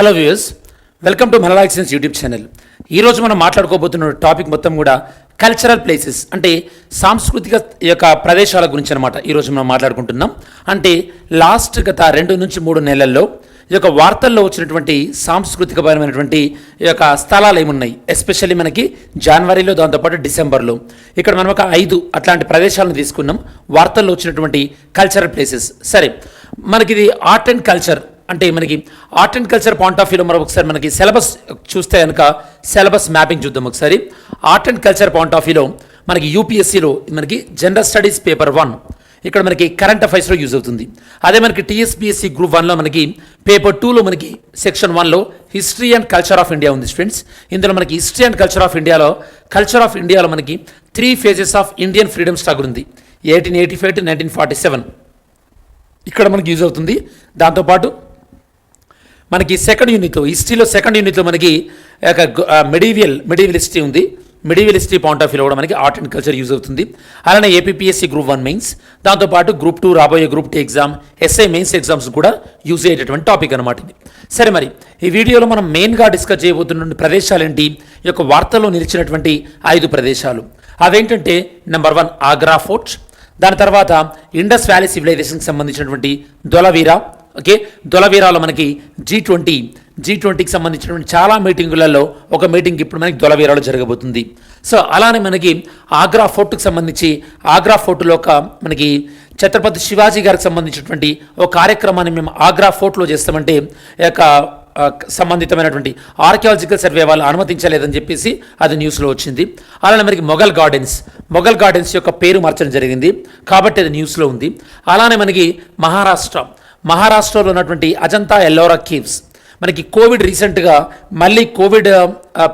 Hello viewers, welcome to మనలా excellence YouTube channel. ఈరోజు మనం మాట్లాడుకోబోతున్న టాపిక్ మొత్తం కూడా కల్చరల్ ప్లేసెస్ అంటే సాంస్కృతిక యొక్క ప్రదేశాల గురించి అనమాట. ఈరోజు మనం మాట్లాడుకుంటున్నాం. అంటే గత 2 నుంచి 3 నెలల్లో ఈ యొక్క వార్తల్లో వచ్చినటువంటి సాంస్కృతికపరమైనటువంటి ఈ యొక్క స్థలాలు ఏమున్నాయి, ఎస్పెషల్లీ మనకి జనవరిలో, దాంతోపాటు డిసెంబర్లో ఇక్కడ మనం ఒక 5 అట్లాంటి ప్రదేశాలను తీసుకున్నాం. వార్తల్లో వచ్చినటువంటి కల్చరల్ ప్లేసెస్. సరే, మనకి ఇది ఆర్ట్ అండ్ కల్చర్ అంటే మనకి art and culture point of వ్యూలో మనం ఒకసారి మనకి సిలబస్ చూస్తే కనుక సిలబస్ మ్యాపింగ్ చూద్దాం ఒకసారి. Art and culture point of వ్యూలో మనకి యూపీఎస్సీలో మనకి జనరల్ స్టడీస్ పేపర్ 1 ఇక్కడ మనకి కరెంట్ అఫైర్స్లో యూజ్ అవుతుంది. అదే మనకి టీఎస్పీఎస్సీ గ్రూప్ 1లో మనకి పేపర్ 2లో మనకి సెక్షన్ 1లో history and culture of India ఉంది స్టూడెంట్స్. ఇందులో మనకి హిస్టరీ అండ్ కల్చర్ ఆఫ్ ఇండియాలో మనకి 3 phases of Indian freedom struggle ఉంది. 1885 to 1947 ఇక్కడ మనకి యూజ్ అవుతుంది. దాంతోపాటు మనకి హిస్టరీలో సెకండ్ యూనిట్లో మనకి మెడివియల్ హిస్టరీ ఉంది. మెడివియల్ హిస్టరీ పాయింట్ ఆఫ్ వ్యూలో కూడా మనకి ఆర్ట్ అండ్ కల్చర్ యూజ్ అవుతుంది. అలానే ఏపీపీఎస్సీ గ్రూప్ 1 మెయిన్స్, దాంతోపాటు గ్రూప్ 2 రాబోయే group 2 exam, SI mains exams కూడా యూజ్ అయ్యేటటువంటి టాపిక్ అనమాట ఇది. సరే, మరి ఈ వీడియోలో మనం మెయిన్గా డిస్కస్ చేయబోతున్న ప్రదేశాలు ఏంటి, ఈ యొక్క వార్తల్లో నిలిచినటువంటి 5 ప్రదేశాలు. అవేంటంటే నెంబర్ 1 ఆగ్రా ఫోర్ట్, దాని తర్వాత ఇండస్ వ్యాలీ సివిలైజేషన్కి సంబంధించినటువంటి దొలవీరా. ఓకే, దొలవీరాలో మనకి G20కి సంబంధించినటువంటి చాలా మీటింగులలో ఒక మీటింగ్ ఇప్పుడు మనకి దొలవీరాలో జరగబోతుంది. సో అలానే మనకి ఆగ్రా ఫోర్ట్కి సంబంధించి ఆగ్రా ఫోర్టులో ఒక మనకి ఛత్రపతి శివాజీ గారికి సంబంధించినటువంటి ఒక కార్యక్రమాన్ని మేము ఆగ్రా ఫోర్ట్లో చేస్తామంటే యొక్క సంబంధితమైనటువంటి ఆర్కియాలజికల్ సర్వే వాళ్ళు అనుమతించలేదని చెప్పేసి అది న్యూస్లో వచ్చింది. అలానే మనకి మొఘల్ గార్డెన్స్ యొక్క పేరు మార్చడం జరిగింది కాబట్టి అది న్యూస్లో ఉంది. అలానే మనకి మహారాష్ట్రలో ఉన్నటువంటి అజంతా ఎల్లోరా కేవ్స్, మనకి కోవిడ్ రీసెంట్గా మళ్ళీ కోవిడ్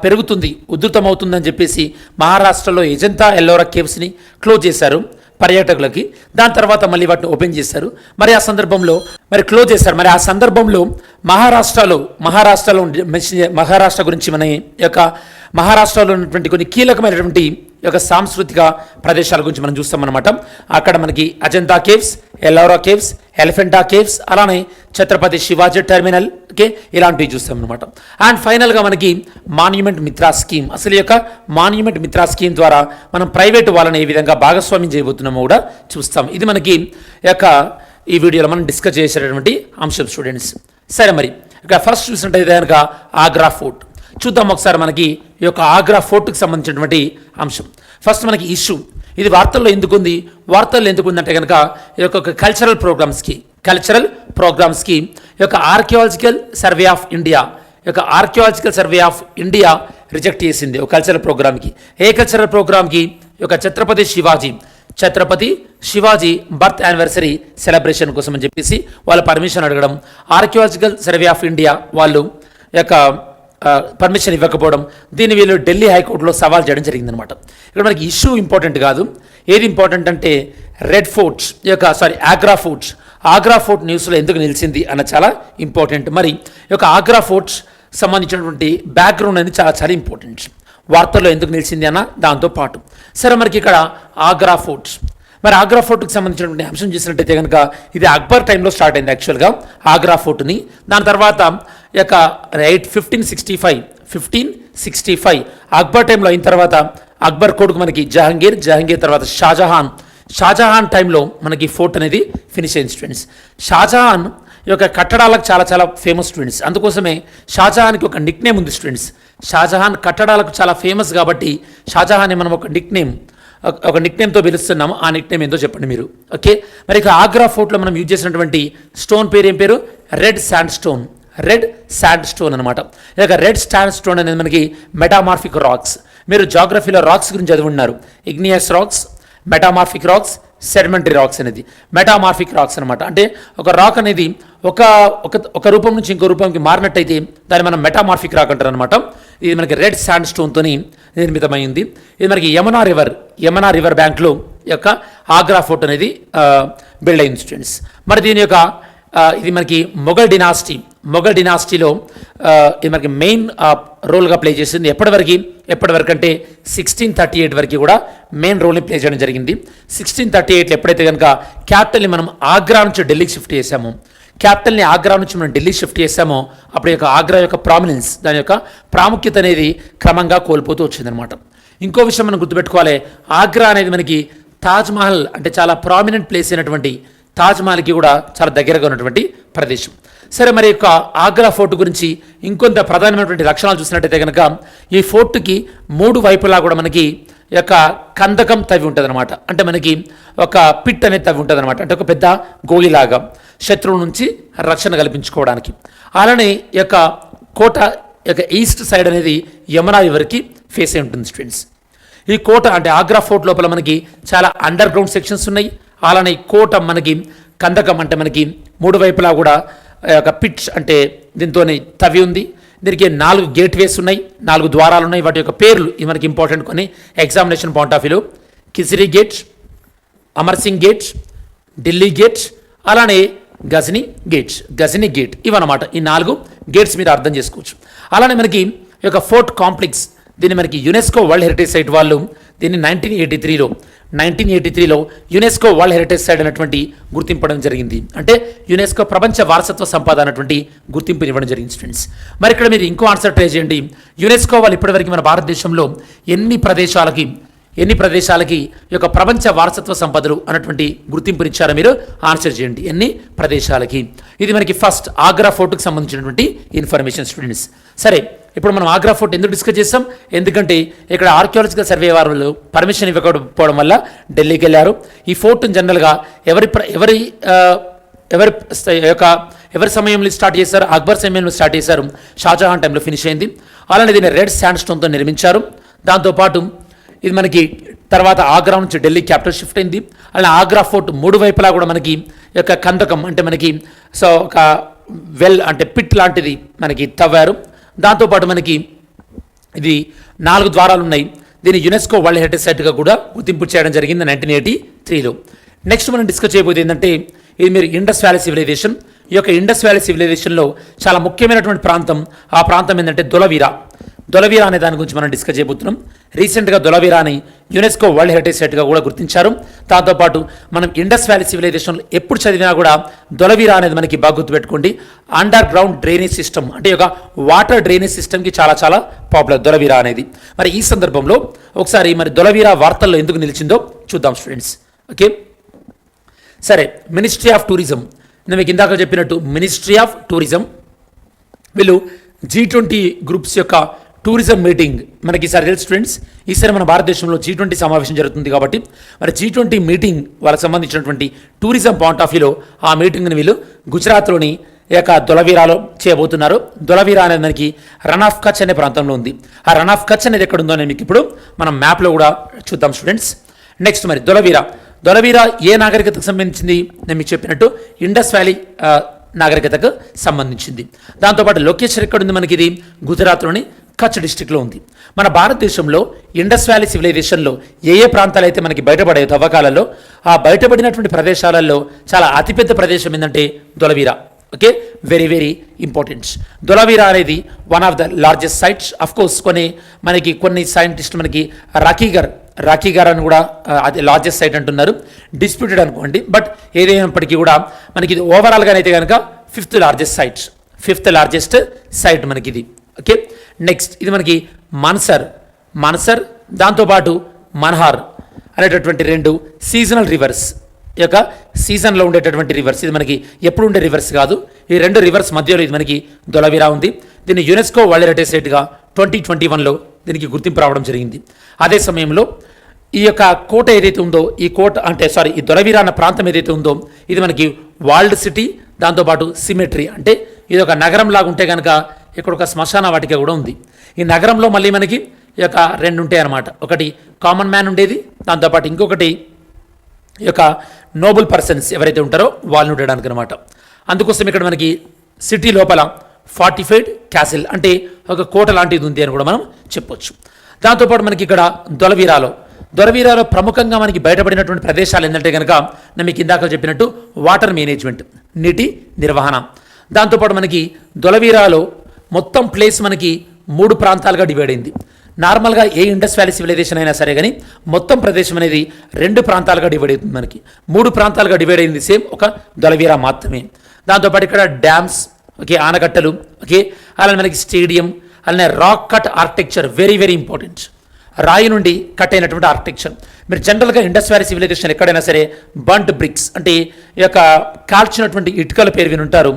పెరుగుతుంది, ఉధృతమవుతుందని చెప్పేసి మహారాష్ట్రలో అజంతా ఎల్లోరా కేవ్స్ని క్లోజ్ చేశారు పర్యాటకులకి. దాని తర్వాత మళ్ళీ వాటిని ఓపెన్ చేశారు. మరి ఆ సందర్భంలో క్లోజ్ చేశారు. మరి ఆ సందర్భంలో మహారాష్ట్ర గురించి మన యొక్క మహారాష్ట్రలో ఉన్నటువంటి కొన్ని కీలకమైనటువంటి యొక్క సాంస్కృతిక ప్రదేశాల గురించి మనం చూస్తామన్నమాట. అక్కడ మనకి Ajanta caves, Ellora caves, Elephanta caves, అలానే ఛత్రపతి శివాజీ టెర్మినల్, ఓకే, ఇలాంటివి చూస్తామన్నమాట. అండ్ ఫైనల్గా మనకి మాన్యుమెంట్ మిత్రా స్కీమ్, అసలు యొక్క మాన్యుమెంట్ మిత్రా స్కీమ్ ద్వారా మనం ప్రైవేటు వాళ్ళని ఏ విధంగా భాగస్వామ్యం చేయబోతున్నామో కూడా చూస్తాం. ఇది మనకి యొక్క ఈ వీడియోలో మనం డిస్కస్ చేసేటటువంటి అంశం స్టూడెంట్స్. సరే, మరి ఇక ఫస్ట్ చూసినట్టయితే కనుక ఆగ్రా ఫోర్ట్ చూద్దాం ఒకసారి. మనకి ఈ యొక్క ఆగ్రా ఫోర్ట్కి సంబంధించినటువంటి అంశం ఫస్ట్ మనకి ఇష్యూ, ఇది వార్తల్లో ఎందుకు ఉంది అంటే కనుక ఈ యొక్క కల్చరల్ ప్రోగ్రామ్స్కి ఈ యొక్క archaeological survey of India reject చేసింది ఒక కల్చరల్ ప్రోగ్రామ్కి. ఏ కల్చరల్ ప్రోగ్రామ్కి? ఈ యొక్క Chhatrapati Shivaji birth anniversary celebration కోసం అని చెప్పేసి వాళ్ళు పర్మిషన్ అడగడం, ఆర్కియాలజికల్ సర్వే ఆఫ్ ఇండియా వాళ్ళు యొక్క పర్మిషన్ ఇవ్వకపోవడం, దీన్ని వీళ్ళు ఢిల్లీ హైకోర్టులో సవాల్ చేయడం జరిగిందనమాట. ఇక్కడ మనకి ఇష్యూ ఇంపార్టెంట్ కాదు. ఏది ఇంపార్టెంట్ అంటే ఆగ్రా ఫోర్ట్ న్యూస్లో ఎందుకు నిలిచింది అన్న చాలా ఇంపార్టెంట్. మరి ఈ యొక్క ఆగ్రా ఫోర్ట్ సంబంధించినటువంటి బ్యాక్గ్రౌండ్ అనేది చాలా చాలా ఇంపార్టెంట్. వార్తల్లో ఎందుకు నిలిచింది అన్న దాంతో పాటు. సరే, మనకి ఇక్కడ ఆగ్రా ఫోర్ట్కి సంబంధించినటువంటి అంశం చూసినట్టయితే కనుక ఇది అక్బర్ టైంలో స్టార్ట్ అయింది యాక్చువల్గా ఆగ్రా ఫోర్ట్ని. దాని తర్వాత యొక్క 1565 అక్బర్ టైంలో అయిన తర్వాత అక్బర్ కొడుకు మనకి జహాంగీర్ తర్వాత షాజహాన్ టైంలో మనకి ఫోర్ట్ అనేది ఫినిష్ అయింది స్టూడెంట్స్. షాజహాన్ యొక్క కట్టడాలకు చాలా చాలా ఫేమస్ స్టూడెంట్స్, అందుకోసమే షాజహాన్కి ఒక నిక్ నేమ్ ఉంది స్టూడెంట్స్. షాజహాన్ కట్టడాలకు చాలా ఫేమస్ కాబట్టి షాజహాన్ని మనం ఒక నిక్ నేమ్తో పిలుస్తున్నాము. ఆ నిక్ నేమ్ ఏందో చెప్పండి మీరు. ఓకే, మరి ఇక ఆగ్రా ఫోర్ట్లో మనం యూజ్ చేసినటువంటి స్టోన్ పేరు ఏం పేరు? రెడ్ శాండ్ స్టోన్ అనమాట. ఇక రెడ్ శాండ్ స్టోన్ అనేది మనకి మెటామార్ఫిక్ రాక్స్. మీరు జాగ్రఫీలో రాక్స్ గురించి చదివి ఉన్నారు. Igneous rocks, metamorphic racks, sedimentary rocks అనేది. మెటామార్ఫిక్ రాక్స్ అనమాట. అంటే ఒక రాక్ అనేది ఒక రూపం నుంచి ఇంకో రూపంకి మారినట్టయితే దాన్ని మనం మెటామార్ఫిక్ రాక్ అంటారు అనమాట. ఇది మనకి రెడ్ శాండ్ స్టోన్తో నిర్మితమైంది. ఇది మనకి యమునా రివర్ బ్యాంక్లో యొక్క ఆగ్రా ఫోర్ట్ అనేది బిల్డ్ అయింది స్టూడెంట్స్. మరి దీని యొక్క ఇది మనకి మొఘల్ డినాసిటీలో ఇది మనకి మెయిన్ రోల్గా ప్లే చేసింది. ఎప్పటి వరకు అంటే 1638 వరకు కూడా మెయిన్ రోల్ని ప్లే చేయడం జరిగింది. 1638లో ఎప్పుడైతే కనుక క్యాపిటల్ని మనం ఆగ్రా నుంచి ఢిల్లీకి షిఫ్ట్ చేశాము, క్యాపిటల్ని ఆగ్రా నుంచి మనం ఢిల్లీ షిఫ్ట్ చేసామో అప్పుడు యొక్క ఆగ్రా యొక్క ప్రామినెన్స్, దాని యొక్క ప్రాముఖ్యత అనేది క్రమంగా కోల్పోతూ వచ్చిందనమాట. ఇంకో విషయం మనం గుర్తుపెట్టుకోవాలి, ఆగ్రా అనేది మనకి తాజ్మహల్ అంటే చాలా ప్రామినెంట్ ప్లేస్ అయినటువంటి తాజ్మహల్కి కూడా చాలా దగ్గరగా ఉన్నటువంటి ప్రదేశం. సరే, మరి యొక్క ఆగ్రా ఫోర్ట్ గురించి ఇంకొంత ప్రధానమైనటువంటి లక్షణాలు చూసినట్టయితే కనుక ఈ ఫోర్ట్కి 3 వైపులా కూడా మనకి యొక్క కందకం తవ్వి ఉంటుంది అనమాట. అంటే మనకి ఒక పిట్ అనేది తవ్వి ఉంటుంది అనమాట. అంటే ఒక పెద్ద గోళిలాగా శత్రువు నుంచి రక్షణ కల్పించుకోవడానికి. అలానే యొక్క కోట యొక్క ఈస్ట్ సైడ్ అనేది యమునా రివర్కి ఫేస్ అయి ఉంటుంది స్టూడెంట్స్. ఈ కోట అంటే ఆగ్రా ఫోర్ట్ లోపల మనకి చాలా అండర్ గ్రౌండ్ సెక్షన్స్ ఉన్నాయి. అలానే ఈ కోట మనకి కందకం అంటే మనకి 3 వైపులా కూడా ఒక పిట్స్ అంటే దీంతో తవ్వి ఉంది. దీనికి 4 గేట్వేస్ ఉన్నాయి, 4 ద్వారాలు ఉన్నాయి. వాటి యొక్క పేర్లు ఇవి మనకి ఇంపార్టెంట్ కొన్ని ఎగ్జామినేషన్ పాయింట్ ఆఫ్ వ్యూలో. కిసిరి gate, Amar Singh gate, Delhi gate, అలానే గజనీ గేట్ ఇవన్నమాట. ఈ 4 గేట్స్ మీరు అర్థం చేసుకోవచ్చు. అలానే మనకి ఈ యొక్క ఫోర్ట్ కాంప్లెక్స్ దీన్ని మనకి యునెస్కో వరల్డ్ హెరిటేజ్ సైట్ వాళ్ళు దీన్ని 1983లో యునెస్కో వరల్డ్ హెరిటేజ్ సైట్ అనేటువంటి గుర్తింపడం జరిగింది. అంటే యునెస్కో ప్రపంచ వారసత్వ సంపద అన్నటువంటి గుర్తింపుని ఇవ్వడం జరిగింది స్టూడెంట్స్. మరి ఇక్కడ మీరు ఇంకో ఆన్సర్ ట్రై చేయండి. యునెస్కో వాళ్ళు ఇప్పటివరకు మన భారతదేశంలో ఎన్ని ప్రదేశాలకి ఈ యొక్క ప్రపంచ వారసత్వ సంపదలు అన్నటువంటి గుర్తింపునిచ్చారో మీరు ఆన్సర్ చేయండి. ఎన్ని ప్రదేశాలకి? ఇది మనకి ఫస్ట్ ఆగ్రా ఫోర్ట్కి సంబంధించినటువంటి ఇన్ఫర్మేషన్ స్టూడెంట్స్. సరే, ఇప్పుడు మనం ఆగ్రా ఫోర్ట్ ఎందుకు డిస్కస్ చేస్తాం? ఎందుకంటే ఇక్కడ ఆర్కియాలజికల్ సర్వే వాళ్ళు పర్మిషన్ ఇవ్వకపోవడం వల్ల ఢిల్లీకి వెళ్ళారు. ఈ ఫోర్ట్ని జనరల్గా ఎవరి సమయంలో స్టార్ట్ చేశారు? అక్బర్ సమయంలో స్టార్ట్ చేశారు, షాజహాన్ టైంలో ఫినిష్ అయింది. అలానే దీన్ని రెడ్ శాండ్ స్టోన్తో నిర్మించారు. దాంతోపాటు ఇది మనకి తర్వాత ఆగ్రా నుంచి ఢిల్లీ క్యాపిటల్ షిఫ్ట్ అయింది. అలానే ఆగ్రా ఫోర్ట్ 3 వైపులా కూడా మనకి యొక్క కందకం అంటే మనకి ఒక వెల్ అంటే పిట్ లాంటిది మనకి తవ్వారు. దాంతోపాటు మనకి ఇది 4 ద్వారాలు ఉన్నాయి. దీన్ని యునెస్కో వరల్డ్ హెరిటేజ్ సైట్గా కూడా గుర్తింపు చేయడం జరిగింది 1983లో. నెక్స్ట్ మనం డిస్కస్ చేయబోయేది ఏంటంటే ఇది మీరు ఇండస్ వ్యాలీ సివిలైజేషన్. ఈ యొక్క ఇండస్ వ్యాలీ సివిలైజేషన్లో చాలా ముఖ్యమైనటువంటి ప్రాంతం, ఆ ప్రాంతం ఏంటంటే దొలవీరా అనే దాని గురించి మనం డిస్కస్ చేయబోతున్నాం. రీసెంట్గా దొలవీరాని యునెస్కో వరల్డ్ హెరిటేజ్ సైట్గా కూడా గుర్తించారు. దాంతోపాటు మనం ఇండస్ వ్యాలీ సివిలైజేషన్లో ఎప్పుడు చదివినా కూడా దొలవీరా అనేది మనకి బాగా గుర్తుపెట్టుకోండి. అండర్ గ్రౌండ్ డ్రైనేజ్ సిస్టమ్ అంటే ఒక వాటర్ డ్రైనేజ్ సిస్టమ్కి చాలా పాపులర్ దొలవీరా అనేది. మరి ఈ సందర్భంలో ఒకసారి మరి దొలవీరా వార్తల్లో ఎందుకు నిలిచిందో చూద్దాం స్టూడెంట్స్. ఓకే, సరే. మినిస్ట్రీ ఆఫ్ టూరిజం, నేను మీకు ఇందాక చెప్పినట్టు మినిస్ట్రీ ఆఫ్ టూరిజం వీళ్ళు G20 గ్రూప్స్ యొక్క టూరిజం మీటింగ్ మనకి ఈసారి తెలుసు స్టూడెంట్స్. ఈసారి మన భారతదేశంలో G20 సమావేశం జరుగుతుంది కాబట్టి మరి G20 మీటింగ్ వాళ్ళకి సంబంధించినటువంటి టూరిజం పాయింట్ ఆఫ్ వ్యూలో ఆ మీటింగ్ని వీళ్ళు గుజరాత్లోని ఈ యొక్క దొలవీరాలో చేయబోతున్నారు. దొలవీరా అనేది మనకి రన్ ఆఫ్ కచ్ అనే ప్రాంతంలో ఉంది. ఆ రన్ ఆఫ్ కచ్ అనేది ఎక్కడ ఉందో నేను మీకు ఇప్పుడు మనం మ్యాప్లో కూడా చూద్దాం స్టూడెంట్స్. నెక్స్ట్ మరి దొలవీరా ఏ నాగరికతకు సంబంధించింది? నేను మీకు చెప్పినట్టు ఇండస్ వ్యాలీ నాగరికతకు సంబంధించింది. దాంతోపాటు లొకేషన్ ఎక్కడుంది మనకి? ఇది గుజరాత్లోని కచ్ డిస్టిక్లో ఉంది. మన భారతదేశంలో ఇండస్ వ్యాలీ సివిలైజేషన్లో ఏ ప్రాంతాలు అయితే మనకి బయటపడే తవ్వకాలలో ఆ బయటపడినటువంటి ప్రదేశాలలో చాలా అతిపెద్ద ప్రదేశం ఏంటంటే Dholavira. Okay, very important. Dholavira అనేది one of the largest sites. Of course కొన్ని సైంటిస్టులు మనకి రాఖీగర్ అని కూడా అది లార్జెస్ట్ సైట్ అంటున్నారు. డిస్ప్యూటెడ్ అనుకోండి, బట్ ఏదైనప్పటికీ కూడా మనకి ఇది ఓవరాల్గా అయితే కనుక ఫిఫ్త్ లార్జెస్ట్ సైట్ మనకి ఇది. ఓకే, నెక్స్ట్ ఇది మనకి మాన్సర్ దాంతోపాటు మన్హార్ అనేటటువంటి 2 సీజనల్ రివర్స్, ఈ యొక్క సీజన్లో ఉండేటటువంటి రివర్స్. ఇది మనకి ఎప్పుడు ఉండే రివర్స్ కాదు. ఈ 2 రివర్స్ మధ్యలో ఇది మనకి దొలవీరా ఉంది. దీన్ని యునెస్కో వరల్డ్ హెరిటేజ్ సైట్గా 2021లో దీనికి గుర్తింపు రావడం జరిగింది. అదే సమయంలో ఈ యొక్క కోట ఏదైతే ఉందో ఈ దొలవీరా అన్న ప్రాంతం ఏదైతే ఉందో ఇది మనకి వాల్డ్ సిటీ, దాంతోపాటు సిమెట్రీ అంటే ఇది ఒక నగరం లాగా ఉంటే కనుక ఇక్కడ ఒక శ్మశాన వాటిక కూడా ఉంది. ఈ నగరంలో మళ్ళీ మనకి ఈ యొక్క 2 ఉంటాయి అన్నమాట. ఒకటి కామన్ మ్యాన్ ఉండేది, దాంతోపాటు ఇంకొకటి ఈ యొక్క నోబుల్ పర్సన్స్ ఎవరైతే ఉంటారో వాళ్ళు ఉండడానికి అనమాట. అందుకోసం ఇక్కడ మనకి సిటీ లోపల ఫార్టిఫైడ్ క్యాసిల్ అంటే ఒక కోట లాంటిది ఉంది అని కూడా మనం చెప్పొచ్చు. దాంతోపాటు మనకి ఇక్కడ దొలవీరాలో ప్రముఖంగా మనకి బయటపడినటువంటి ప్రదేశాలు ఏంటంటే కనుక నేను మీకు ఇందాక చెప్పినట్టు వాటర్ మేనేజ్మెంట్, నీటి నిర్వహణ. దాంతోపాటు మనకి దొలవీరాలో మొత్తం ప్లేస్ మనకి 3 ప్రాంతాలుగా డివైడ్ అయింది. నార్మల్గా ఏ ఇండస్ వ్యాలీ సివిలైజేషన్ అయినా సరే కానీ మొత్తం ప్రదేశం అనేది 2 ప్రాంతాలుగా డివైడ్ అవుతుంది. మనకి 3 ప్రాంతాలుగా డివైడ్ అయింది సేమ్ ఒక దొలవీరా మాత్రమే. దాంతోపాటు ఇక్కడ డ్యామ్స్, ఓకే, ఆనకట్టలు, ఓకే, అలానే మనకి స్టేడియం, అలానే rock cut architecture very very important. రాయి నుండి కట్ అయినటువంటి ఆర్కిటెక్చర్. మీరు జనరల్గా ఇండస్ వ్యాలీ సివిలైజేషన్ ఎక్కడైనా సరే బంట్ బ్రిక్స్ అంటే ఈ యొక్క కాల్చినటువంటి ఇటుకల పేరు విని ఉంటారు.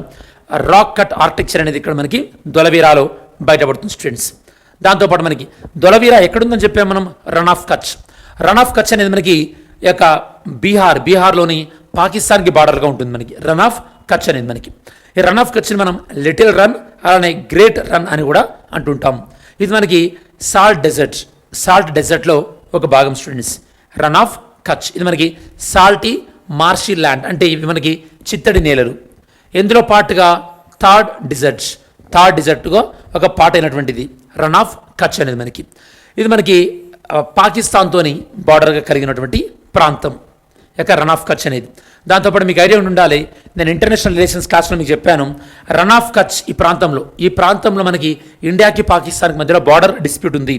రాక్ కట్ ఆర్కిటెక్చర్ అనేది ఇక్కడ మనకి దొలవీరాలో బయటపడుతుంది స్టూడెంట్స్. దాంతోపాటు మనకి దొలవీరా ఎక్కడుందని చెప్పాము మనం, run of Kutch. Run of Kutch అనేది మనకి ఈ యొక్క బీహార్లోని పాకిస్తాన్కి బార్డర్గా ఉంటుంది మనకి రన్ ఆఫ్ కచ్ అనేది మనకి. ఈ రన్ ఆఫ్ కచ్ని మనం లిటిల్ రన్ అలానే గ్రేట్ రన్ అని కూడా అంటుంటాం. ఇది మనకి సాల్ట్ డెజర్ట్లో ఒక భాగం స్టూడెంట్స్. రన్ ఆఫ్ కచ్ ఇది మనకి సాల్టీ మార్షీ ల్యాండ్ అంటే ఇవి మనకి చిత్తడి నేలలు. ఎందులో పాటుగా థర్డ్ డిజర్ట్గా ఒక పార్ట్ అయినటువంటిది రన్ ఆఫ్ కచ్ అనేది మనకి. ఇది మనకి పాకిస్తాన్తోని బార్డర్గా కలిగినటువంటి ప్రాంతం యొక్క రన్ ఆఫ్ కచ్ అనేది. దాంతోపాటు మీకు ఐడియా ఉండాలి, నేను ఇంటర్నేషనల్ రిలేషన్స్ క్లాస్లో మీకు చెప్పాను, రన్ ఆఫ్ కచ్ ఈ ప్రాంతంలో మనకి ఇండియాకి పాకిస్తాన్కి మధ్యలో బార్డర్ డిస్ప్యూట్ ఉంది.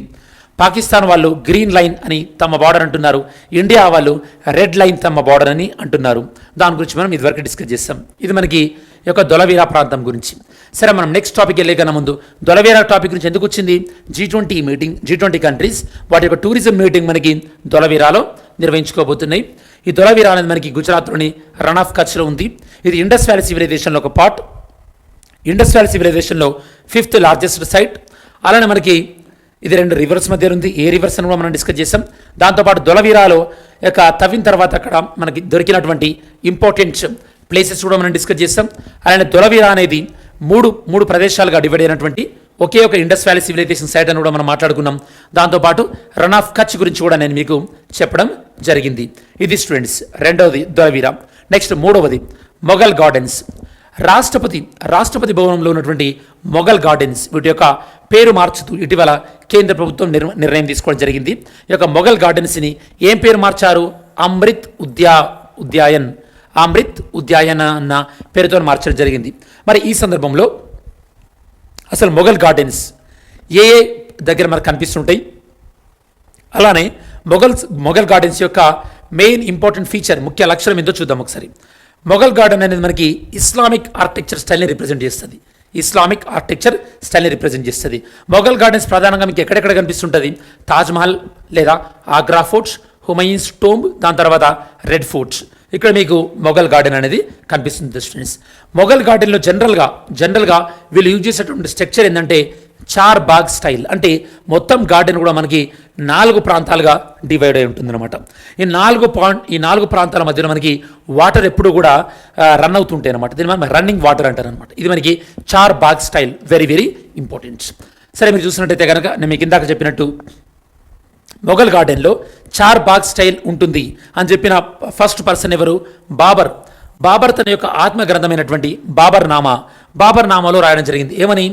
పాకిస్తాన్ వాళ్ళు గ్రీన్ లైన్ అని తమ బార్డర్ అంటున్నారు, ఇండియా వాళ్ళు రెడ్ లైన్ తమ బార్డర్ అని అంటున్నారు. దాని గురించి మనం ఇదివరకు డిస్కస్ చేస్తాం. ఇది మనకి ఈ యొక్క దొలవీరా ప్రాంతం గురించి. సరే, మనం నెక్స్ట్ టాపిక్ వెళ్ళే కన్నా ముందు దొలవీరా టాపిక్ గురించి ఎందుకు వచ్చింది, G20 కంట్రీస్ వాటి యొక్క టూరిజం మీటింగ్ మనకి దొలవీరాలో నిర్వహించుకోబోతున్నాయి. ఈ దొలవీరా అనేది మనకి గుజరాత్లోని రన్ ఆఫ్ కచ్లో ఉంది. ఇది ఇండస్ వ్యాలీ సివిలైజేషన్లో ఒక పార్ట్. ఇండస్ వ్యాలీ సివిలైజేషన్లో 5th లార్జెస్ట్ సైట్. అలానే మనకి ఇది 2 రివర్స్ మధ్య ఉంది. ఏ రివర్స్ అని కూడా మనం డిస్కస్ చేసాం. దాంతోపాటు దొలవీరాలో యొక్క తవ్విన తర్వాత అక్కడ మనకి దొరికినటువంటి ఇంపార్టెంట్ ప్లేసెస్ కూడా మనం డిస్కస్ చేస్తాం. అలానే దొలవీరా అనేది మూడు ప్రదేశాలుగా డివైడ్ అయినటువంటి ఒకే ఒక ఇండస్ వ్యాలీ సివిలైజేషన్ సైట్ అని కూడా మనం మాట్లాడుకున్నాం. దాంతోపాటు రన్ ఆఫ్ కచ్ గురించి కూడా నేను మీకు చెప్పడం జరిగింది. ఇది స్టూడెంట్స్ రెండవది దొలవీరా. నెక్స్ట్ మూడవది మొఘల్ గార్డెన్స్. రాష్ట్రపతి భవనంలో ఉన్నటువంటి మొఘల్ గార్డెన్స్ వీటి యొక్క పేరు మార్చుతూ ఇటీవల కేంద్ర ప్రభుత్వం నిర్ణయం తీసుకోవడం జరిగింది. ఈ యొక్క మొఘల్ గార్డెన్స్ని ఏం పేరు మార్చారు, అమృత్ ఉద్యాయన్ అన్న పేరుతో మార్చడం జరిగింది. మరి ఈ సందర్భంలో అసలు మొఘల్ గార్డెన్స్ ఏ దగ్గర మనకు కనిపిస్తుంటాయి, అలానే మొఘల్ గార్డెన్స్ యొక్క మెయిన్ ఇంపార్టెంట్ ఫీచర్, ముఖ్య లక్షణం ఏందో చూద్దాం ఒకసారి. మొఘల్ గార్డెన్ అనేది మనకి ఇస్లామిక్ ఆర్కిటెక్చర్ స్టైల్ని రిప్రజెంట్ చేస్తుంది. మొఘల్ గార్డెన్స్ ప్రధానంగా మీకు ఎక్కడెక్కడ కనిపిస్తుంటుంది, తాజ్మహల్ లేదా ఆగ్రా ఫోర్ట్స్, హుమయూన్స్ టోంబ్, దాని తర్వాత రెడ్ ఫోర్ట్స్. ఇక్కడ మీకు మొఘల్ గార్డెన్ అనేది కనిపిస్తుంది స్టూడెంట్స్. మొఘల్ గార్డెన్లో జనరల్గా వీళ్ళు యూజ్ చేసేటువంటి స్ట్రక్చర్ ఏంటంటే చార్ బాగ్ స్టైల్. అంటే మొత్తం గార్డెన్ కూడా మనకి 4 ప్రాంతాలుగా డివైడ్ అయి ఉంటుందన్నమాట. ఈ 4 ప్రాంతాల మధ్యలో మనకి వాటర్ ఎప్పుడు కూడా రన్ అవుతుంటాయి అనమాట. దీన్ని మనం రన్నింగ్ వాటర్ అంటారు అనమాట. ఇది మనకి చార్ బాగ్ స్టైల్ వెరీ వెరీ ఇంపార్టెంట్. సరే, మీరు చూసినట్టయితే కనుక నేను మీకు ఇందాక చెప్పినట్టు మొఘల్ గార్డెన్లో చార్ బాగ్ స్టైల్ ఉంటుంది అని చెప్పిన ఫస్ట్ పర్సన్ ఎవరు, బాబర్ తన యొక్క ఆత్మగ్రంథమైనటువంటి బాబర్ నామాలో రాయడం జరిగింది. ఏమని,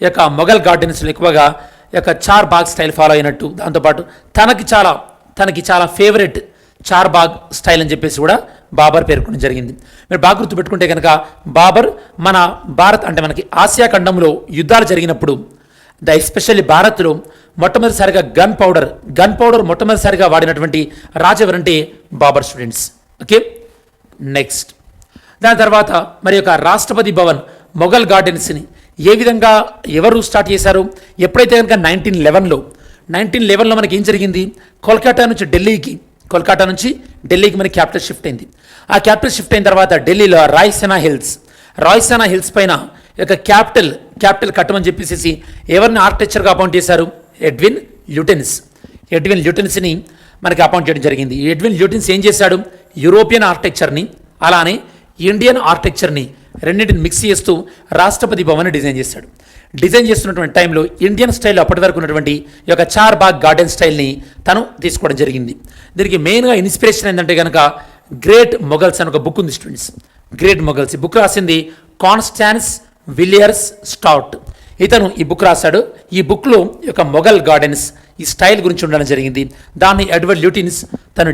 ఈ యొక్క మొఘల్ గార్డెన్స్లో ఎక్కువగా ఈ యొక్క చార్ బాగ్ స్టైల్ ఫాలో అయినట్టు, దాంతోపాటు తనకి చాలా ఫేవరెట్ చార్ బాగ్ స్టైల్ అని చెప్పేసి కూడా బాబర్ పేర్కొనడం జరిగింది. మీరు బాగా గుర్తుపెట్టుకుంటే కనుక బాబర్ మన భారత్ అంటే మనకి ఆసియా ఖండంలో యుద్ధాలు జరిగినప్పుడు ఎస్పెషల్లీ భారత్లో మొట్టమొదటిసారిగా గన్ పౌడర్ మొట్టమొదటిసారిగా వాడినటువంటి రాజు ఎవరంటే బాబర్ స్టూడెంట్స్. ఓకే, నెక్స్ట్ దాని తర్వాత మరి యొక్క రాష్ట్రపతి భవన్ మొఘల్ గార్డెన్స్ని ఏ విధంగా ఎవరు స్టార్ట్ చేశారు, ఎప్పుడైతే కనుక 1911లో మనకి ఏం జరిగింది, కోల్కతా నుంచి ఢిల్లీకి మనకి క్యాపిటల్ షిఫ్ట్ అయింది. ఆ క్యాపిటల్ షిఫ్ట్ అయిన తర్వాత ఢిల్లీలో రాయ్సేనా హిల్స్ పైన యొక్క క్యాపిటల్ కట్టమని చెప్పేసి ఎవరిని ఆర్కిటెక్చర్గా అపాయింట్ చేశారు, ఎడ్విన్ ల్యూటెన్స్ని మనకి అపాయింట్ చేయడం జరిగింది. ఎడ్విన్ ల్యూటెన్స్ ఏం చేశాడు, యూరోపియన్ ఆర్కిటెక్చర్ని అలానే ఇండియన్ ఆర్కిటెక్చర్ని రెండింటిని మిక్స్ చేస్తూ రాష్ట్రపతి భవన్ డిజైన్ చేస్తున్నటువంటి టైంలో ఇండియన్ స్టైల్లో అప్పటి వరకు ఉన్నటువంటి ఈ యొక్క చార్ బాగ్ గార్డెన్ స్టైల్ని తను తీసుకోవడం జరిగింది. దీనికి మెయిన్గా ఇన్స్పిరేషన్ ఏంటంటే కనుక గ్రేట్ మొఘల్స్ అని ఒక బుక్ ఉంది స్టూడెంట్స్. గ్రేట్ మొఘల్స్ ఈ బుక్ రాసింది కాన్స్టాన్స్ విలియర్స్ స్టౌట్. ఇతను ఈ బుక్ రాశాడు. ఈ బుక్లో ఈ యొక్క మొఘల్ గార్డెన్స్ ఈ స్టైల్ గురించి ఉండడం జరిగింది. దాన్ని ఎడ్వర్డ్ ల్యూటిన్స్ తను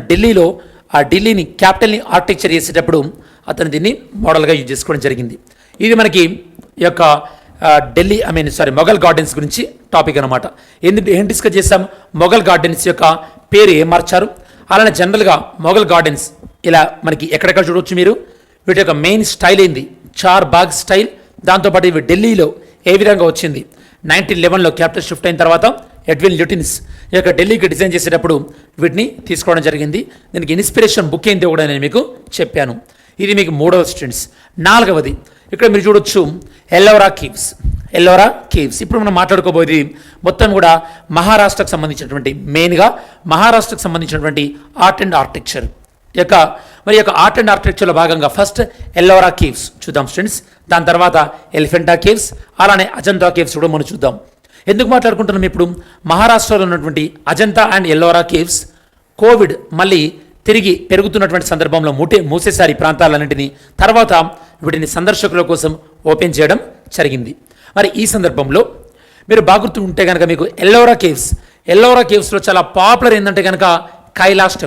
ఢిల్లీని క్యాపిటల్ని ఆర్కిటెక్చర్ చేసేటప్పుడు అతను దీన్ని మోడల్గా యూజ్ చేసుకోవడం జరిగింది. ఇది మనకి ఈ యొక్క మొఘల్ గార్డెన్స్ గురించి టాపిక్ అనమాట. ఏం డిస్కస్ చేస్తాం, మొఘల్ గార్డెన్స్ యొక్క పేరు ఏం మార్చారు, అలానే జనరల్గా మొఘల్ గార్డెన్స్ ఇలా మనకి ఎక్కడెక్కడ చూడవచ్చు మీరు, వీటి యొక్క మెయిన్ స్టైల్ ఏంది, చార్ బాగ్ స్టైల్. దాంతోపాటు ఇవి ఢిల్లీలో ఏ విధంగా వచ్చింది 1911లో క్యాపిటల్ షిఫ్ట్ అయిన తర్వాత ఎడ్విన్ ల్యూటిన్స్ ఈ యొక్క ఢిల్లీకి డిజైన్ చేసేటప్పుడు వీటిని తీసుకోవడం జరిగింది. దీనికి ఇన్స్పిరేషన్ బుక్ ఏంటో కూడా నేను మీకు చెప్పాను. ఇది మీకు 3వ స్టూడెంట్స్. 4వది ఇక్కడ మీరు చూడొచ్చు ఎల్లోరా కేవ్స్. ఎల్లోరా కేవ్స్ ఇప్పుడు మనం మాట్లాడుకోబోయేది మొత్తం కూడా మహారాష్ట్రకు సంబంధించినటువంటి మెయిన్గా మహారాష్ట్రకు సంబంధించినటువంటి ఆర్ట్ అండ్ ఆర్కిటెక్చర్ మరి యొక్క ఆర్ట్ అండ్ ఆర్కిటెక్చర్లో భాగంగా ఫస్ట్ ఎల్లోరా కేవ్స్ చూద్దాం స్టూడెంట్స్. దాని తర్వాత ఎలిఫెంటా కేవ్స్, అలానే అజంతా కేవ్స్ కూడా మనం చూద్దాం. ఎందుకు మాట్లాడుకుంటున్నాం ఇప్పుడు మహారాష్ట్రలో ఉన్నటువంటి Ajanta and Ellora caves Covid మళ్ళీ తిరిగి పెరుగుతున్నటువంటి సందర్భంలో మూసేసారి ప్రాంతాలన్నింటినీ. తర్వాత వీటిని సందర్శకుల కోసం ఓపెన్ చేయడం జరిగింది. మరి ఈ సందర్భంలో మీరు బాగుర్తు ఉంటే కనుక మీకు ఎల్లోరా కేవ్స్లో చాలా పాపులర్ ఏంటంటే కనుక కైలాష్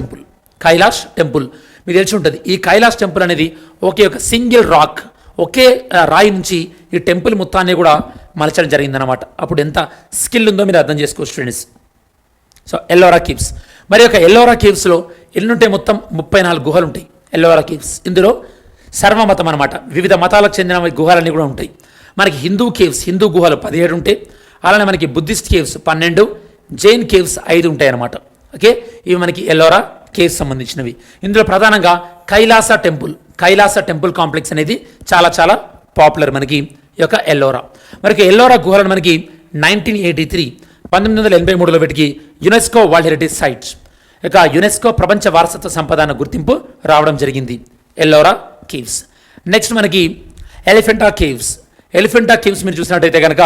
టెంపుల్ మీకు తెలిసి ఉంటుంది. ఈ కైలాష్ టెంపుల్ అనేది ఒక సింగిల్ రాక్, ఒకే రాయి నుంచి ఈ టెంపుల్ మొత్తాన్ని కూడా మలచడం జరిగిందనమాట. అప్పుడు ఎంత స్కిల్ ఉందో మీరు అర్థం చేసుకోవచ్చు స్టూడెంట్స్. సో ఎల్లోరా కేవ్స్, మరి యొక్క ఎల్లోరా కేవ్స్లో ఎన్నుంటాయి? మొత్తం 34 గుహలు ఉంటాయి ఎల్లోరా కేవ్స్. ఇందులో సర్వమతం అనమాట, వివిధ మతాలకు చెందిన గుహలన్నీ కూడా ఉంటాయి. మనకి హిందూ గుహలు 17 ఉంటాయి. అలానే మనకి బుద్ధిస్ట్ కేవ్స్ 12, జైన్ కేవ్స్ 5 ఉంటాయి అన్నమాట. ఓకే, ఇవి మనకి ఎల్లోరా కేవ్స్ సంబంధించినవి. ఇందులో ప్రధానంగా కైలాస టెంపుల్ కాంప్లెక్స్ అనేది చాలా చాలా పాపులర్ మనకి ఈ యొక్క ఎల్లోరా. మనకి ఎల్లోరా గుహలను మనకి 1983 వీటికి UNESCO world heritage sites UNESCO ప్రపంచ వారసత్వ సంపద అన్న గుర్తింపు రావడం జరిగింది ఎల్లోరా కేవ్స్. నెక్స్ట్ మనకి ఎలిఫెంటా కేవ్స్ మీరు చూసినట్టయితే కనుక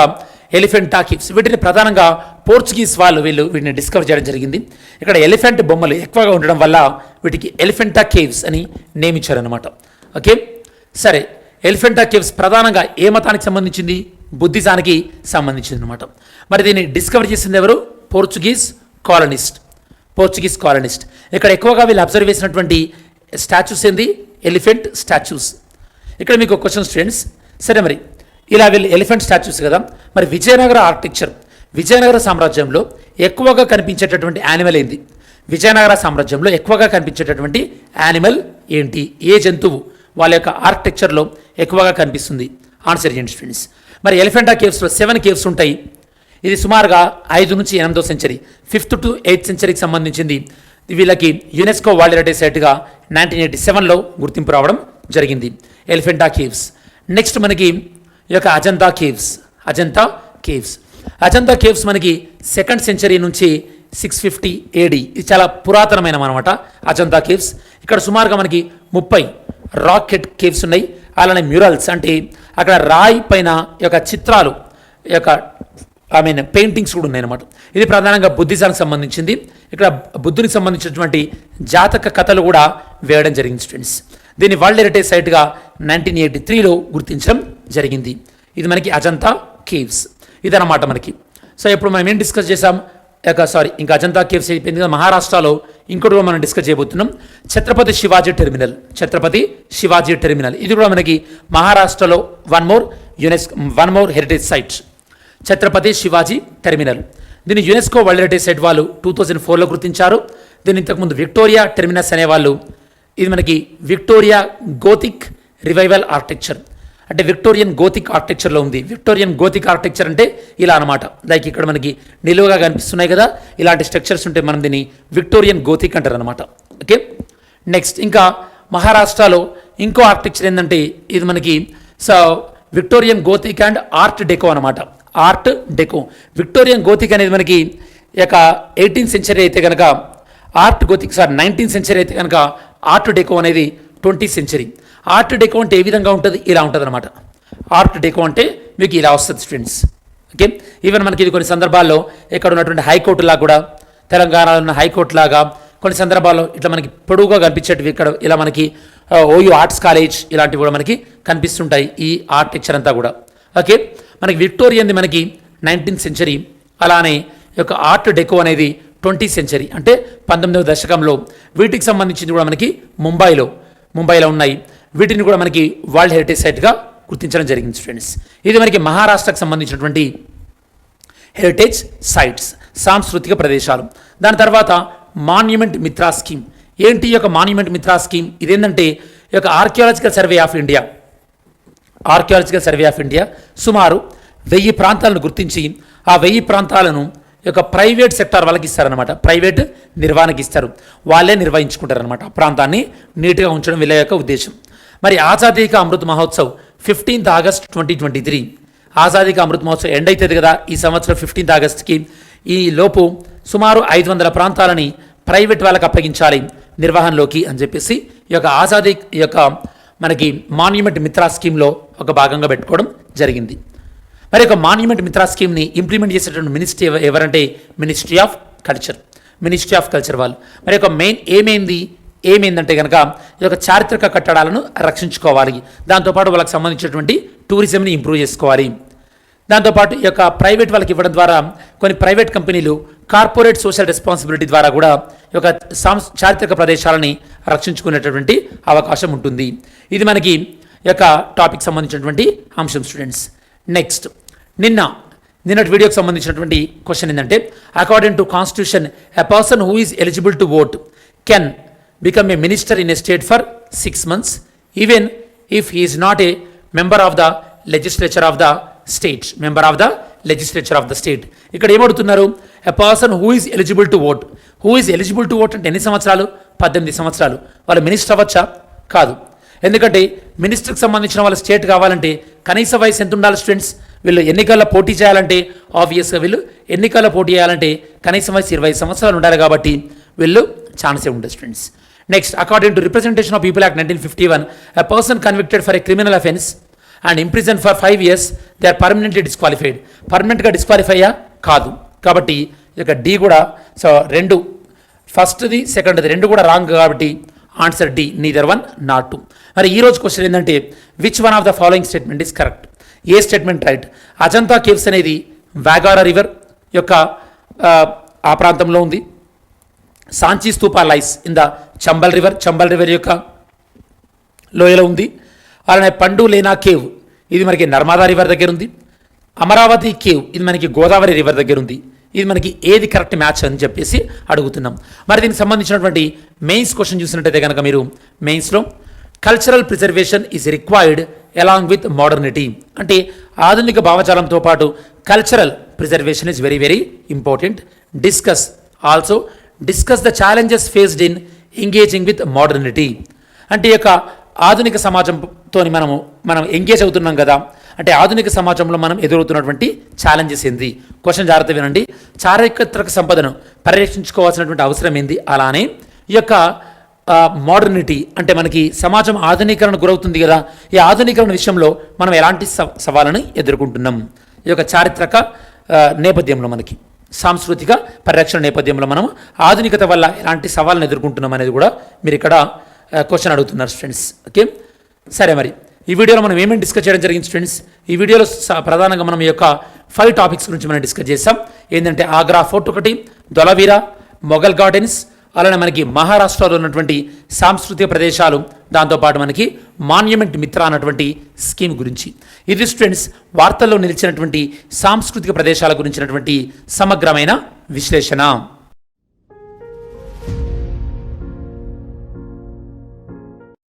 ఎలిఫెంటా కేవ్స్ వీటిని ప్రధానంగా పోర్చుగీస్ వాళ్ళు వీటిని డిస్కవర్ చేయడం జరిగింది. ఇక్కడ ఎలిఫెంట్ బొమ్మలు ఎక్కువగా ఉండడం వల్ల వీటికి ఎలిఫెంటా కేవ్స్ అని నేమ్ ఇచ్చారనమాట. ఓకే, సరే, ఎలిఫెంటా కేవ్స్ ప్రధానంగా ఏ మతానికి సంబంధించింది? బుద్ధిజానికి సంబంధించింది అనమాట. మరి దీన్ని డిస్కవర్ చేసింది ఎవరు? పోర్చుగీస్ కాలనిస్ట్. ఇక్కడ ఎక్కువగా వీళ్ళు అబ్జర్వ్ చేసినటువంటి స్టాచ్యూస్ ఏంది? Elephant statues. ఇక్కడ మీకు ఒక క్వశ్చన్ స్టూడెంట్స్. సరే, మరి ఇలా వీళ్ళు ఎలిఫెంట్ స్టాచ్యూస్ కదా, మరి విజయనగర సామ్రాజ్యంలో ఎక్కువగా కనిపించేటటువంటి యానిమల్ ఏంటి? ఏంటి? ఏ జంతువు వాళ్ళ యొక్క ఆర్కిటెక్చర్లో ఎక్కువగా కనిపిస్తుంది? ఆన్సర్ చేయండి స్టూడెంట్స్. మరి ఎలిఫెంటా కేవ్స్లో 7 కేవ్స్ ఉంటాయి. ఇది సుమారుగా 5 నుంచి 8వ సెంచరీ, 5th to 8th సెంచరీకి సంబంధించింది. వీళ్ళకి యునెస్కో వరల్డ్ హెరిటేజ్ సైట్గా 1987లో గుర్తింపు రావడం జరిగింది ఎలిఫెంటా కేవ్స్. నెక్స్ట్ మనకి ఈ యొక్క అజంతా కేవ్స్ మనకి 2nd సెంచరీ నుంచి 650 AD. ఇది చాలా పురాతనమైన అనమాట అజంతా కేవ్స్. ఇక్కడ సుమారుగా మనకి 30 రాకెట్ కేవ్స్ ఉన్నాయి. అలానే మ్యూరల్స్ అంటే అక్కడ రాయి పైన యొక్క చిత్రాలు పెయింటింగ్స్ కూడా ఉన్నాయన్నమాట. ఇది ప్రధానంగా బుద్ధిజానికి సంబంధించింది. ఇక్కడ బుద్ధునికి సంబంధించినటువంటి జాతక కథలు కూడా వేయడం జరిగింది స్టూడెంట్స్. దీన్ని వరల్డ్ హెరిటేజ్ సైట్గా 1983లో గుర్తించడం జరిగింది. ఇది మనకి అజంతా కేవ్స్ ఇదన్నమాట మనకి. సో ఇప్పుడు మనం ఏం డిస్కస్ చేసాం? ఇంకా అజంతా కేవ్స్ అయిపోయింది కదా. మహారాష్ట్రలో ఇంకోటి మనం డిస్కస్ చేయబోతున్నాం, ఛత్రపతి శివాజీ టెర్మినల్. ఇది కూడా మనకి మహారాష్ట్రలో one more heritage site, Chhatrapati Shivaji terminal. దీన్ని యునెస్కో వరల్డ్ హెరిటేజ్ సైట్ వాళ్ళు 2004లో గుర్తించారు. దీన్ని ఇంతకుముందు విక్టోరియా టెర్మినస్ అనేవాళ్ళు. ఇది మనకి విక్టోరియా గోతిక్ రివైవల్ ఆర్కిటెక్చర్ అంటే విక్టోరియన్ గోతిక్ ఆర్కిటెక్చర్లో ఉంది. విక్టోరియన్ గోతిక్ ఆర్కిటెక్చర్ అంటే ఇలా అనమాట. లైక్ ఇక్కడ మనకి నిలువుగా కనిపిస్తున్నాయి కదా, ఇలాంటి స్ట్రక్చర్స్ ఉంటే మనం దీన్ని విక్టోరియన్ గోతిక్ అంటారు అనమాట. ఓకే, నెక్స్ట్ ఇంకా మహారాష్ట్రలో ఇంకో ఆర్కిటెక్చర్ ఏంటంటే ఇది మనకి Victorian Gothic and art deco అనమాట. విక్టోరియన్ గోతిక్ అనేది మనకి ఇక 18th సెంచరీ అయితే కనుక 19th సెంచరీ అయితే కనుక ఆర్ట్ డెకో అనేది 20th సెంచరీ. ఆర్ట్ డెకో అంటే ఏ విధంగా ఉంటుంది? ఇలా ఉంటుంది అనమాట. ఆర్ట్ డెకో అంటే మీకు ఇలా వస్తుంది స్టూడెంట్స్. ఓకే, ఈవెన్ మనకి ఇది కొన్ని సందర్భాల్లో ఇక్కడ ఉన్నటువంటి హైకోర్టు లాగా కూడా, తెలంగాణలో ఉన్న హైకోర్టు లాగా కొన్ని సందర్భాల్లో ఇట్లా మనకి పొడుగుగా కనిపించేటివి ఇక్కడ ఇలా మనకి ఓయూ ఆర్ట్స్ కాలేజ్ ఇలాంటివి కూడా మనకి కనిపిస్తుంటాయి ఈ ఆర్కిటెక్చర్ అంతా కూడా. ఓకే, మనకి విక్టోరియన్ది మనకి 19th సెంచరీ, అలానే ఈ యొక్క ఆర్ట్ డెకో అనేది 20th సెంచరీ అంటే 19వ దశకంలో. వీటికి సంబంధించింది కూడా మనకి ముంబైలో ఉన్నాయి. వీటిని కూడా మనకి వరల్డ్ హెరిటేజ్ సైట్గా గుర్తించడం జరిగింది స్టూడెంట్స్. ఇది మనకి మహారాష్ట్రకు సంబంధించినటువంటి హెరిటేజ్ సైట్స్, సాంస్కృతిక ప్రదేశాలు. దాని తర్వాత మాన్యుమెంట్ మిత్రా స్కీమ్. ఏంటి ఈ యొక్క మాన్యుమెంట్ మిత్రా స్కీమ్? ఇదేంటంటే ఈ యొక్క archaeological survey of India archaeological survey of India సుమారు 1000 ప్రాంతాలను గుర్తించి ఆ 1000 ప్రాంతాలను యొక్క ప్రైవేట్ సెక్టార్ వాళ్ళకి ఇస్తారనమాట. ప్రైవేట్ నిర్వహణకి ఇస్తారు, వాళ్ళే నిర్వహించుకుంటారనమాట. ఆ ప్రాంతాన్ని నీట్గా ఉంచడం వీళ్ళ యొక్క ఉద్దేశం. మరి ఆజాదీ కా అమృత్ మహోత్సవ్ 15th August 2023 ఆజాదీ కా అమృత్ మహోత్సవ్ ఎండ్ అవుతుంది కదా ఈ సంవత్సరం 15th Augustకి. ఈ లోపు సుమారు 500 ప్రాంతాలని ప్రైవేట్ వాళ్ళకి అప్పగించాలి నిర్వహణలోకి అని చెప్పేసి ఈ యొక్క ఆజాదీ ఈ యొక్క మనకి మాన్యుమెంట్ మిత్రా స్కీమ్లో ఒక భాగంగా పెట్టుకోవడం జరిగింది. మరి ఒక మాన్యుమెంట్ మిత్రా స్కీమ్ని ఇంప్లిమెంట్ చేసేటువంటి మినిస్ట్రీ ఎవరంటే మినిస్ట్రీ ఆఫ్ కల్చర్ వాళ్ళు. మరి ఒక మెయిన్ ఏమైందంటే కనుక ఈ యొక్క చారిత్రక కట్టడాలను రక్షించుకోవాలి, దాంతోపాటు వాళ్ళకి సంబంధించినటువంటి టూరిజంని ఇంప్రూవ్ చేసుకోవాలి. దాంతోపాటు ఈ యొక్క ప్రైవేట్ వాళ్ళకి ఇవ్వడం ద్వారా కొన్ని ప్రైవేట్ కంపెనీలు కార్పొరేట్ సోషల్ రెస్పాన్సిబిలిటీ ద్వారా కూడా ఈ యొక్క చారిత్రక ప్రదేశాలని రక్షించుకునేటటువంటి అవకాశం ఉంటుంది. ఇది మనకి ఈ యొక్క టాపిక్ సంబంధించినటువంటి అంశం స్టూడెంట్స్. నెక్స్ట్ నిన్నటి వీడియోకి సంబంధించినటువంటి క్వశ్చన్ ఏంటంటే, according to constitution a person who is eligible to vote can become a minister in a state for 6 months even if he is not a member of the legislature of the state. ఇక్కడ ఏమడుతున్నారు, a person who is eligible to vote అంటే ఎన్ని సంవత్సరాలు? 18 సంవత్సరాలు. వాళ్ళు minister అవ్వచ్చా? కాదు. ఎందుకంటే మినిస్టర్కి సంబంధించిన వాళ్ళ స్టేట్ కావాలంటే కనీస వయసు ఎంత ఉండాలి స్టూడెంట్స్? వీళ్ళు ఎన్నికల్లో పోటీ చేయాలంటే ఆబ్వియస్గా కనీస వయసు 20 సంవత్సరాలు ఉండాలి కాబట్టి వీళ్ళు ఛాన్సే ఉండదు students. Next, according to representation of people act 1951 a person convicted for a criminal offense and imprisoned for 5 years they are permanently disqualified. పర్మనెంట్గా డిస్క్వాలిఫైయా? కాదు. కాబట్టి ఇక డి కూడా రెండు ఫస్ట్ది సెకండ్ది రెండు కూడా రాంగ్ కాబట్టి answer D, neither one not two. మరి ఈరోజు క్వశ్చన్ ఏంటంటే, which one of the following statement is correct? ఏ స్టేట్మెంట్ రైట్? అజంతా కేవ్స్ అనేది వాగారా రివర్ యొక్క ఆ ప్రాంతంలో ఉంది. Sanchi stupa lies in the Chambal river యొక్క లోయలో ఉంది. అలానే పండు లేనా కేవ్ ఇది మనకి నర్మదా రివర్ దగ్గర ఉంది. అమరావతి కేవ్ ఇది మనకి గోదావరి రివర్ దగ్గర ఉంది. ఇది మనకి ఏది కరెక్ట్ మ్యాచ్ అని చెప్పేసి అడుగుతున్నాం. మరి దీనికి సంబంధించినటువంటి మెయిన్స్ క్వశ్చన్ చూసినట్టయితే కనుక మీరు మెయిన్స్లో cultural preservation is required along with modernity అంటే ఆధునిక భావజాలంతో పాటు cultural preservation is very very important. Discuss the challenges faced in engaging with modernity అంటే ఈ యొక్క ఆధునిక సమాజంతో మనం ఎంగేజ్ అవుతున్నాం కదా, అంటే ఆధునిక సమాజంలో మనం ఎదురవుతున్నటువంటి ఛాలెంజెస్ ఏంది? క్వశ్చన్ జాగ్రత్త వినండి. చారిత్రక సంపదను పరిరక్షించుకోవాల్సినటువంటి అవసరం ఏంది? అలానే ఈ యొక్క మోడర్నిటీ అంటే మనకి సమాజం ఆధునీకరణ గురవుతుంది కదా, ఈ ఆధునీకరణ విషయంలో మనం ఎలాంటి సవాళ్ళను ఎదుర్కొంటున్నాం? ఈ యొక్క చారిత్రక నేపథ్యంలో మనకి సాంస్కృతిక పరిరక్షణ నేపథ్యంలో మనం ఆధునికత వల్ల ఎలాంటి సవాళ్ళను ఎదుర్కొంటున్నాం అనేది కూడా మీరు ఇక్కడ క్వశ్చన్ అడుగుతున్నారు స్టూడెంట్స్. ఓకే, సరే. మరి ఈ వీడియోలో మనం ఏమేమి డిస్కస్ చేయడం జరిగింది స్టూడెంట్స్? ఈ వీడియోలో ప్రధానంగా మనం ఈ యొక్క 5 టాపిక్స్ గురించి మనం డిస్కస్ చేస్తాం. ఏంటంటే ఆగ్రా ఫోర్ట్ ఒకటి, దొలవీరా, మొఘల్ గార్డెన్స్, అలానే మనకి మహారాష్ట్రలో ఉన్నటువంటి సాంస్కృతిక ప్రదేశాలు, దాంతోపాటు మనకి మాన్యుమెంట్ మిత్ర అన్నటువంటి స్కీమ్ గురించి. ఇది స్టూడెంట్స్ వార్తల్లో నిలిచినటువంటి సాంస్కృతిక ప్రదేశాల గురించినటువంటి సమగ్రమైన విశ్లేషణ.